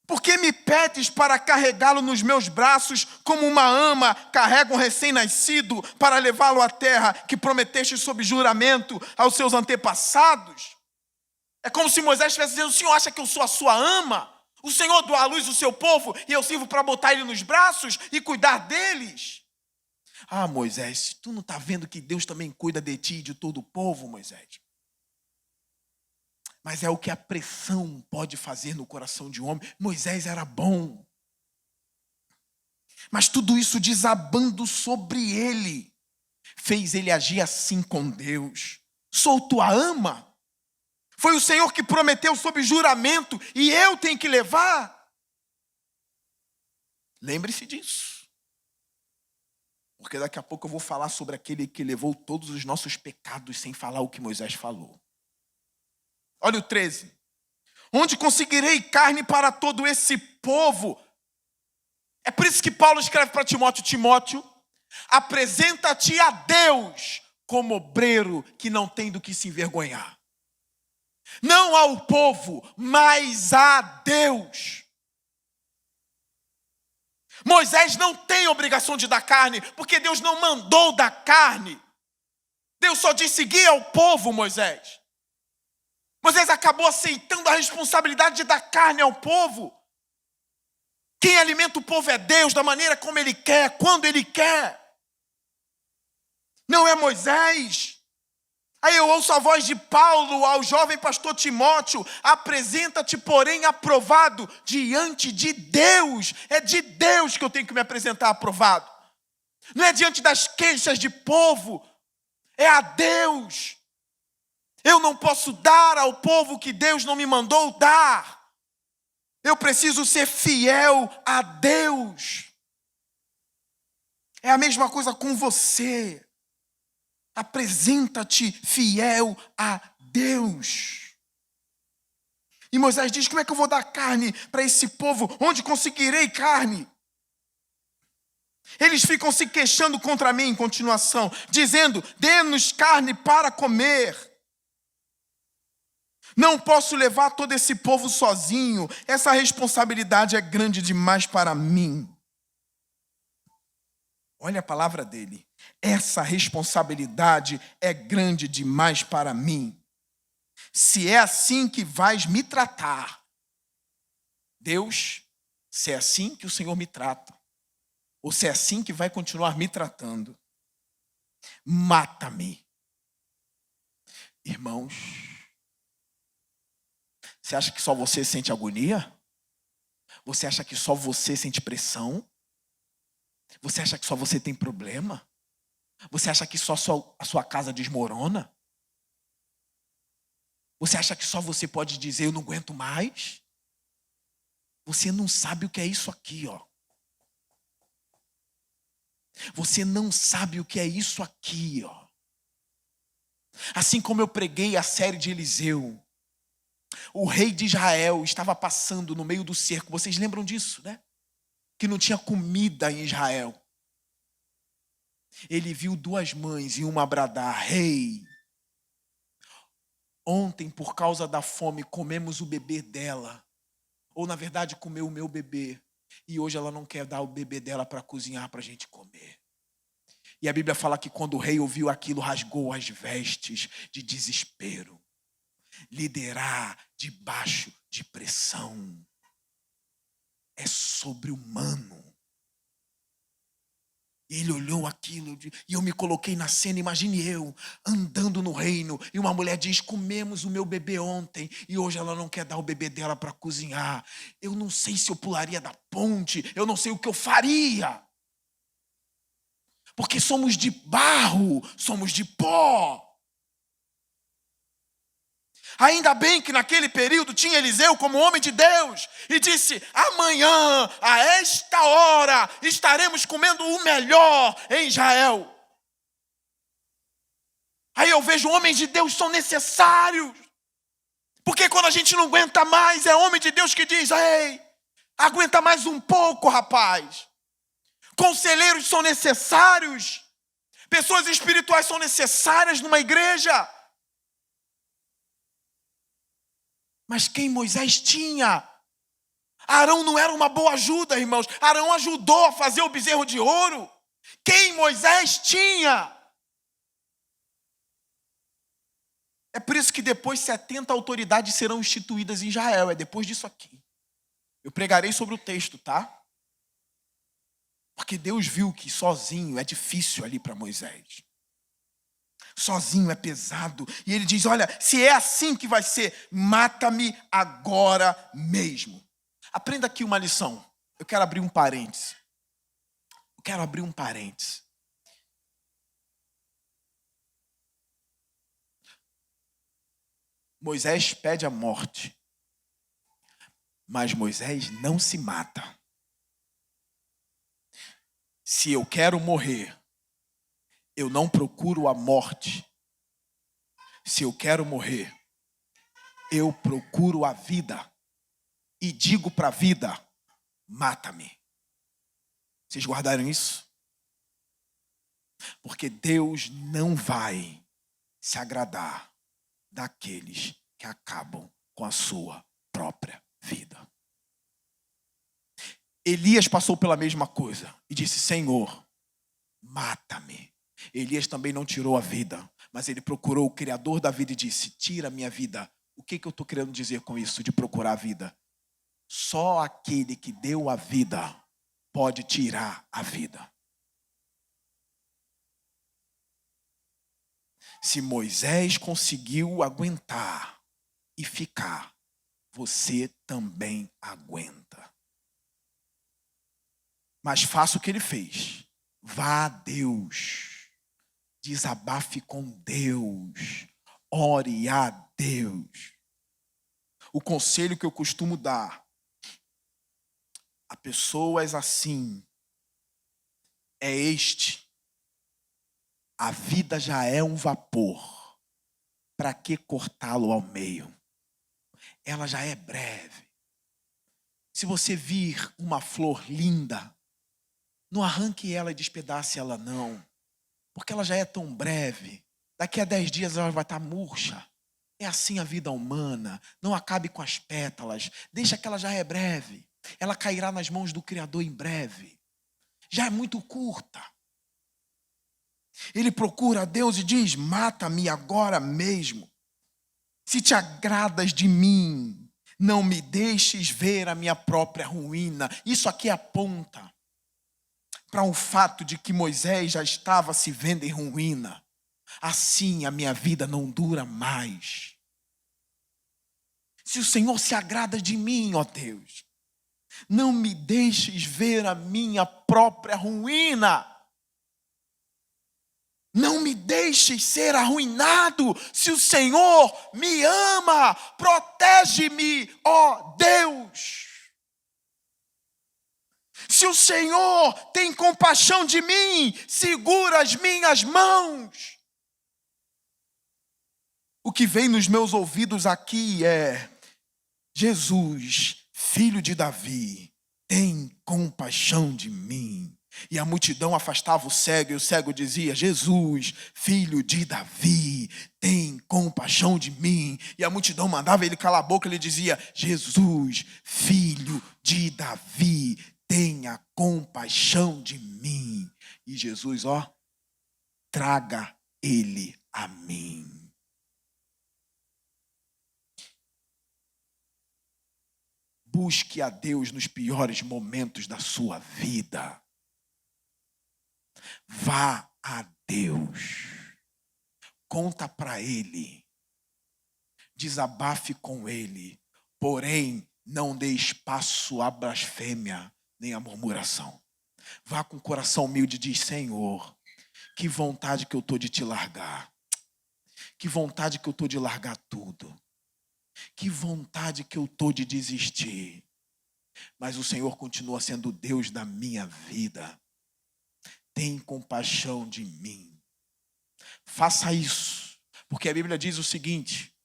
A: Por que me pedes para carregá-lo nos meus braços, como uma ama carrega um recém-nascido para levá-lo à terra que prometeste sob juramento aos seus antepassados? É como se Moisés estivesse dizendo: o senhor acha que eu sou a sua ama? O Senhor deu à luz o seu povo e eu sirvo para botar ele nos braços e cuidar deles? Ah, Moisés, tu não está vendo que Deus também cuida de ti e de todo o povo, Moisés? Mas é o que a pressão pode fazer no coração de um homem. Moisés era bom, mas tudo isso desabando sobre ele fez ele agir assim com Deus. Sou tua ama? Foi o Senhor que prometeu sob juramento e eu tenho que levar? Lembre-se disso. Porque daqui a pouco eu vou falar sobre aquele que levou todos os nossos pecados sem falar o que Moisés falou. Olha o 13. Onde conseguirei carne para todo esse povo? É por isso que Paulo escreve para Timóteo: Timóteo, apresenta-te a Deus como obreiro que não tem do que se envergonhar. Não ao povo, mas a Deus. Moisés não tem obrigação de dar carne, porque Deus não mandou dar carne. Deus só disse: guia ao povo, Moisés. Moisés acabou aceitando a responsabilidade de dar carne ao povo. Quem alimenta o povo é Deus, da maneira como Ele quer, quando Ele quer. Não é Moisés. Aí eu ouço a voz de Paulo ao jovem pastor Timóteo: apresenta-te, porém, aprovado diante de Deus. É de Deus que eu tenho que me apresentar aprovado. Não é diante das queixas de povo, é a Deus. Eu não posso dar ao povo que Deus não me mandou dar. Eu preciso ser fiel a Deus. É a mesma coisa com você. Apresenta-te fiel a Deus. E Moisés diz: como é que eu vou dar carne para esse povo? Onde conseguirei carne? Eles ficam se queixando contra mim em continuação, dizendo: dê-nos carne para comer. Não posso levar todo esse povo sozinho. Essa responsabilidade é grande demais para mim. Olha a palavra dele. Essa responsabilidade é grande demais para mim. Se é assim que vais me tratar, Deus, se é assim que o Senhor me trata, ou se é assim que vai continuar me tratando, mata-me. Irmãos, você acha que só você sente agonia? Você acha que só você sente pressão? Você acha que só você tem problema? Você acha que só a sua casa desmorona? Você acha que só você pode dizer: eu não aguento mais? Você não sabe o que é isso aqui, ó. Você não sabe o que é isso aqui, ó. Assim como eu preguei a série de Eliseu, o rei de Israel estava passando no meio do cerco. Vocês lembram disso, né? Que não tinha comida em Israel. Ele viu duas mães e uma bradar: rei, ontem por causa da fome comemos o bebê dela. Ou na verdade comeu o meu bebê. E hoje ela não quer dar o bebê dela para cozinhar para a gente comer. E a Bíblia fala que quando o rei ouviu aquilo, rasgou as vestes de desespero. Liderar debaixo de pressão é sobre-humano. Ele olhou aquilo e eu me coloquei na cena. Imagine eu andando no reino e uma mulher diz: comemos o meu bebê ontem e hoje ela não quer dar o bebê dela para cozinhar. Eu não sei se eu pularia da ponte, eu não sei o que eu faria. Porque somos de barro, somos de pó. Ainda bem que naquele período tinha Eliseu como homem de Deus e disse: amanhã, a esta hora, estaremos comendo o melhor em Israel. Aí eu vejo: homens de Deus são necessários. Porque quando a gente não aguenta mais, é homem de Deus que diz: ei, aguenta mais um pouco, rapaz. Conselheiros são necessários. Pessoas espirituais são necessárias numa igreja. Mas quem Moisés tinha? Arão não era uma boa ajuda, irmãos. Arão ajudou a fazer o bezerro de ouro. Quem Moisés tinha? É por isso que depois 70 autoridades serão instituídas em Israel. É depois disso aqui. Eu pregarei sobre o texto, tá? Porque Deus viu que sozinho é difícil ali para Moisés. Sozinho é pesado. E ele diz, olha, se é assim que vai ser, mata-me agora mesmo. Aprenda aqui uma lição. Eu quero abrir um parênteses. Moisés pede a morte. Mas Moisés não se mata. Se eu quero morrer, eu não procuro a morte. Se eu quero morrer, eu procuro a vida. E digo para a vida, mata-me. Vocês guardaram isso? Porque Deus não vai se agradar daqueles que acabam com a sua própria vida. Elias passou pela mesma coisa e disse, Senhor, mata-me. Elias também não tirou a vida, mas ele procurou o Criador da vida e disse, tira a minha vida. O que eu estou querendo dizer com isso de procurar a vida? Só aquele que deu a vida pode tirar a vida. Se Moisés conseguiu aguentar e ficar, você também aguenta. Mas faça o que ele fez. Vá a Deus. Desabafe com Deus. Ore a Deus. O conselho que eu costumo dar a pessoas assim é este. A vida já é um vapor. Para que cortá-lo ao meio? Ela já é breve. Se você vir uma flor linda, não arranque ela e despedace ela não. Porque ela já é tão breve. Daqui a 10 dias ela vai estar murcha. É assim a vida humana. Não acabe com as pétalas. Deixa que ela já é breve. Ela cairá nas mãos do Criador em breve. Já é muito curta. Ele procura a Deus e diz, mata-me agora mesmo. Se te agradas de mim, não me deixes ver a minha própria ruína. Isso aqui aponta para um fato de que Moisés já estava se vendo em ruína. Assim a minha vida não dura mais. Se o Senhor se agrada de mim, ó Deus, não me deixes ver a minha própria ruína. Não me deixes ser arruinado. Se o Senhor me ama, protege-me, ó Deus. Se o Senhor tem compaixão de mim, segura as minhas mãos. O que vem nos meus ouvidos aqui é: Jesus, filho de Davi, tem compaixão de mim. E a multidão afastava o cego, e o cego dizia, Jesus, filho de Davi, tem compaixão de mim. E a multidão mandava ele calar a boca, ele dizia, Jesus, filho de Davi, tenha compaixão de mim. E Jesus, traga ele a mim. Busque a Deus nos piores momentos da sua vida. Vá a Deus. Conta para Ele. Desabafe com Ele. Porém, não dê espaço à blasfêmia nem à murmuração. Vá com o coração humilde e diz, Senhor, que vontade que eu estou de te largar. Que vontade que eu estou de largar tudo. Que vontade que eu estou de desistir. Mas o Senhor continua sendo o Deus da minha vida. Tem compaixão de mim. Faça isso. Porque a Bíblia diz o seguinte.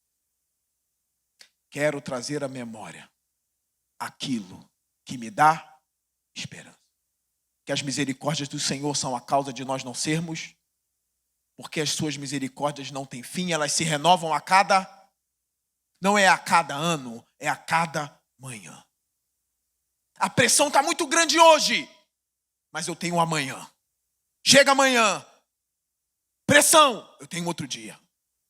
A: Quero trazer à memória aquilo que me dá esperança. Que as misericórdias do Senhor são a causa de nós não sermos. Porque as suas misericórdias não têm fim. Elas se renovam a cada... Não é a cada ano, é a cada manhã. A pressão está muito grande hoje, mas eu tenho amanhã. Chega amanhã, pressão, eu tenho outro dia.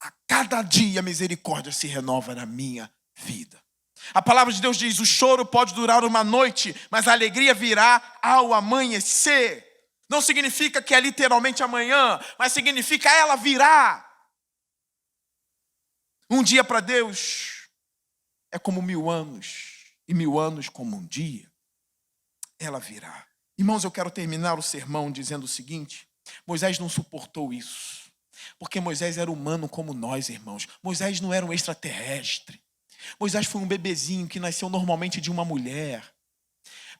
A: A cada dia a misericórdia se renova na minha vida. A palavra de Deus diz: o choro pode durar uma noite, mas a alegria virá ao amanhecer. Não significa que é literalmente amanhã, mas significa ela virá. Um dia para Deus é como 1000 anos, e 1000 anos como um dia. Ela virá. Irmãos, eu quero terminar o sermão dizendo o seguinte: Moisés não suportou isso, porque Moisés era humano como nós, irmãos. Moisés não era um extraterrestre. Moisés foi um bebezinho que nasceu normalmente de uma mulher.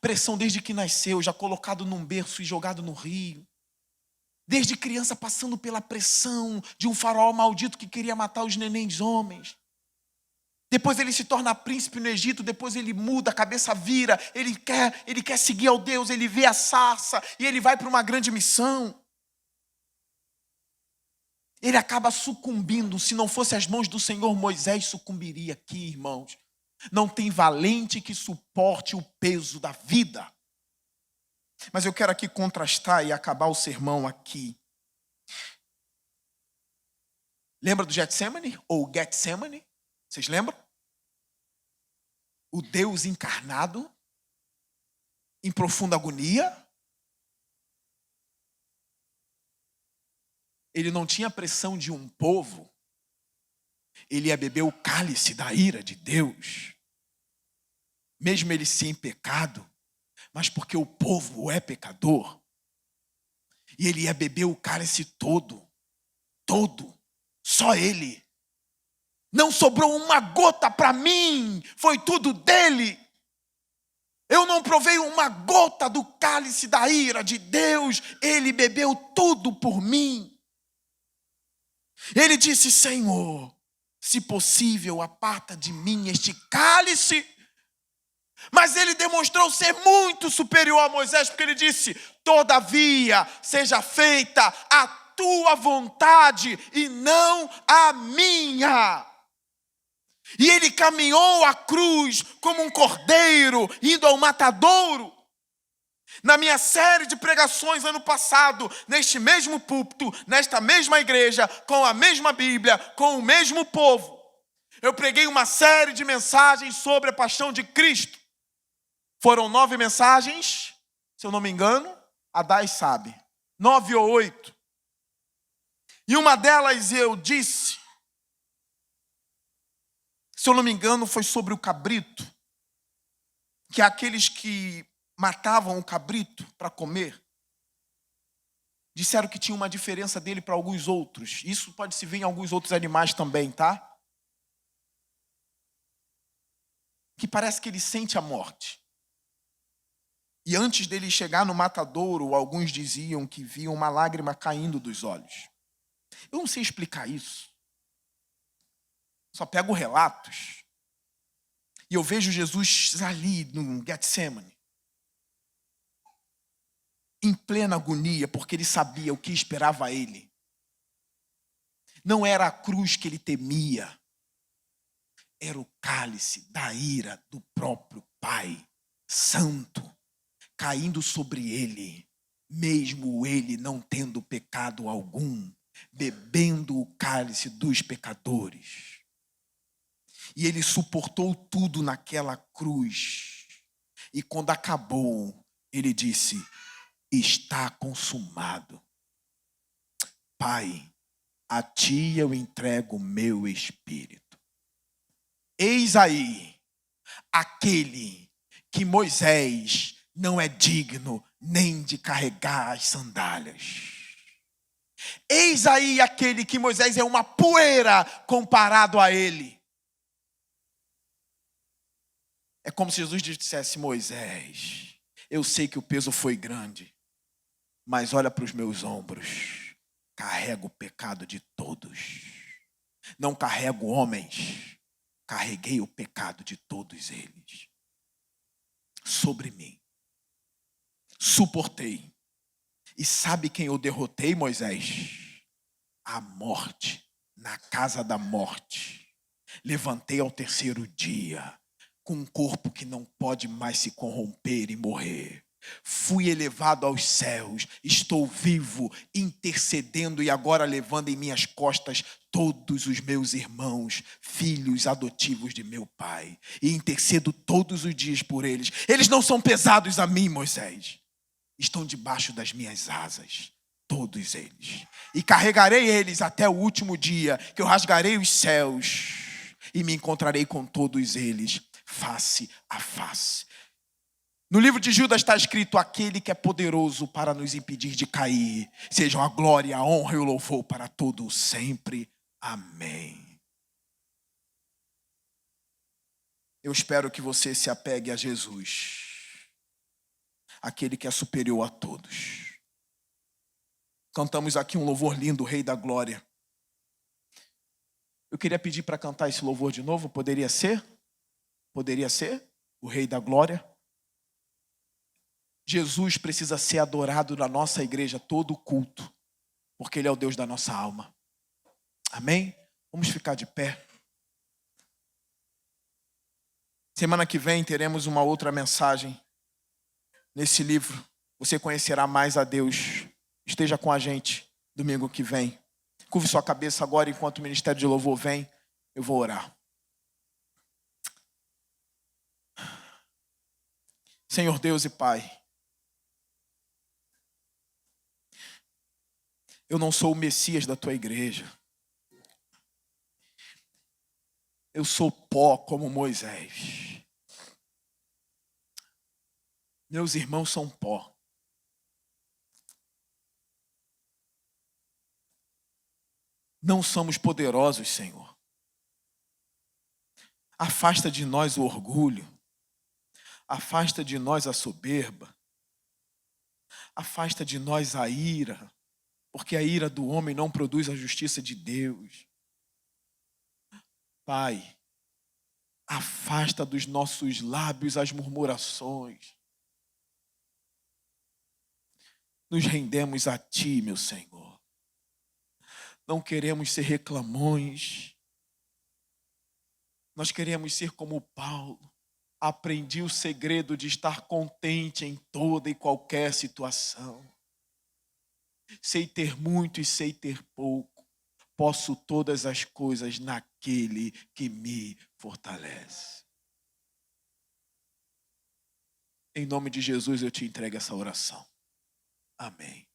A: Pressão desde que nasceu, já colocado num berço e jogado no rio. Desde criança passando pela pressão de um faraó maldito que queria matar os nenéns homens. Depois ele se torna príncipe no Egito, depois ele muda, a cabeça vira, ele quer seguir ao Deus, ele vê a sarça e ele vai para uma grande missão. Ele acaba sucumbindo. Se não fosse as mãos do Senhor, Moisés sucumbiria aqui, irmãos. Não tem valente que suporte o peso da vida. Mas eu quero aqui contrastar e acabar o sermão aqui. Lembra do Getsemane? Ou Getsemane? Vocês lembram? O Deus encarnado, em profunda agonia. Ele não tinha pressão de um povo. Ele ia beber o cálice da ira de Deus. Mesmo ele sem pecado, mas porque o povo é pecador. E ele ia beber o cálice todo. Só ele. Não sobrou uma gota para mim, foi tudo dele. Eu não provei uma gota do cálice da ira de Deus, ele bebeu tudo por mim. Ele disse: Senhor, se possível, aparta de mim este cálice. Mas ele demonstrou ser muito superior a Moisés, porque ele disse: todavia, seja feita a tua vontade e não a minha. E ele caminhou à cruz como um cordeiro, indo ao matadouro. Na minha série de pregações ano passado, neste mesmo púlpito, nesta mesma igreja, com a mesma Bíblia, com o mesmo povo, eu preguei uma série de mensagens sobre a paixão de Cristo. Foram 9 mensagens, se eu não me engano, a Dai sabe, 9 ou 8. E uma delas eu disse, se eu não me engano, foi sobre o cabrito, que aqueles que matavam o cabrito para comer, disseram que tinha uma diferença dele para alguns outros. Isso pode se ver em alguns outros animais também, tá? Que parece que ele sente a morte. E antes dele chegar no matadouro, alguns diziam que viam uma lágrima caindo dos olhos. Eu não sei explicar isso. Só pego relatos. E eu vejo Jesus ali no Getsemane, em plena agonia, porque ele sabia o que esperava a ele. Não era a cruz que ele temia, era o cálice da ira do próprio Pai Santo, caindo sobre ele, mesmo ele não tendo pecado algum, bebendo o cálice dos pecadores. E ele suportou tudo naquela cruz. E quando acabou, ele disse: está consumado. Pai, a ti eu entrego o meu espírito. Eis aí aquele que Moisés não é digno nem de carregar as sandálias. Eis aí aquele que Moisés é uma poeira comparado a ele. É como se Jesus dissesse: Moisés, eu sei que o peso foi grande, mas olha para os meus ombros, carrego o pecado de todos. Não carrego homens, carreguei o pecado de todos eles. Sobre mim. Suportei. E sabe quem eu derrotei, Moisés? A morte, na casa da morte. Levantei ao 3º dia, com um corpo que não pode mais se corromper e morrer. Fui elevado aos céus, estou vivo, intercedendo e agora levando em minhas costas todos os meus irmãos, filhos adotivos de meu pai. E intercedo todos os dias por eles. Eles não são pesados a mim, Moisés. Estão debaixo das minhas asas, todos eles. E carregarei eles até o último dia, que eu rasgarei os céus e me encontrarei com todos eles, face a face. No livro de Judas está escrito: aquele que é poderoso para nos impedir de cair, sejam a glória, a honra e o louvor para todo sempre. Amém. Eu espero que você se apegue a Jesus, aquele que é superior a todos. Cantamos aqui um louvor lindo, o Rei da Glória. Eu queria pedir para cantar esse louvor de novo. Poderia ser? Poderia ser? O Rei da Glória. Jesus precisa ser adorado na nossa igreja todo o culto, porque Ele é o Deus da nossa alma. Amém? Vamos ficar de pé. Semana que vem teremos uma outra mensagem nesse livro. Você conhecerá mais a Deus. Esteja com a gente domingo que vem. Curve sua cabeça agora enquanto o Ministério de Louvor vem. Eu vou orar. Senhor Deus e Pai, eu não sou o Messias da tua igreja. Eu sou pó como Moisés. Meus irmãos são pó. Não somos poderosos, Senhor. Afasta de nós o orgulho. Afasta de nós a soberba. Afasta de nós a ira, porque a ira do homem não produz a justiça de Deus. Pai, afasta dos nossos lábios as murmurações. Nos rendemos a Ti, meu Senhor. Não queremos ser reclamões. Nós queremos ser como Paulo. Aprendi o segredo de estar contente em toda e qualquer situação. Sei ter muito e sei ter pouco. Posso todas as coisas naquele que me fortalece. Em nome de Jesus eu te entrego essa oração. Amém.